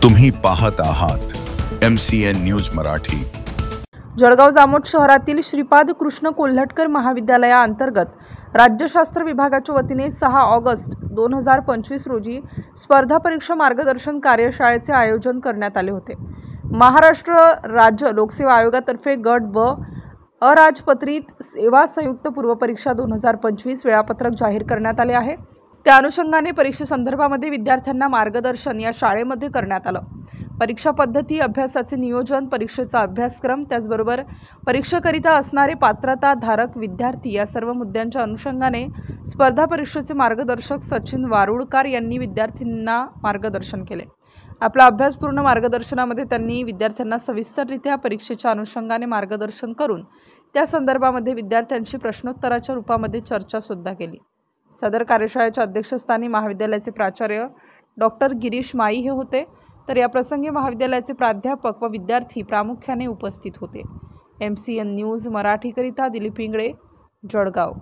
तुम्ही पाहत आहात MCN न्यूज मराठी। जळगाव जामोद शहरातील श्रीपाद कृष्ण कोल्हटकर महाविद्यालयाअंतर्गत राज्यशास्त्र विभागाच्या वतीने 6 ऑगस्ट 2025 रोजी स्पर्धा परीक्षा मार्गदर्शन कार्यशाळेचे आयोजन करण्यात आले होते। महाराष्ट्र राज्य लोकसेवा आयोगातर्फे गट ब अराजपत्रित सेवा संयुक्त पूर्व परीक्षा 2025 वेळापत्रक जाहीर करण्यात आले आहे। त्या अनुषंगाने परीक्षेसंदर्भामध्ये विद्यार्थ्यांना मार्गदर्शन या शाळेमध्ये करण्यात आलं। परीक्षा पद्धती, अभ्यासाचे नियोजन, परीक्षेचा अभ्यासक्रम, त्याचबरोबर परीक्षेकरिता असणारे पात्रता धारक विद्यार्थी या सर्व मुद्द्यांच्या अनुषंगाने स्पर्धा परीक्षेचे मार्गदर्शक सचिन वारुळकर यांनी विद्यार्थ्यांना मार्गदर्शन केले। आपला अभ्यासपूर्ण मार्गदर्शनामध्ये त्यांनी विद्यार्थ्यांना सविस्तररित्या परीक्षेच्या अनुषंगाने मार्गदर्शन करून त्या संदर्भामध्ये विद्यार्थ्यांशी प्रश्नोत्तराच्या रूपामध्ये चर्चा सुद्धा केली। सदर कार्यशाळेच्या अध्यक्षस्थानी महाविद्यालयाचे प्राचार्य डॉक्टर गिरीश माई हे होते, तर या प्रसंगी महाविद्यालयाचे प्राध्यापक व विद्यार्थी प्रामुख्याने उपस्थित होते। MCN न्यूज मराठीकरिता दिलीप इंगळे, जळगाव।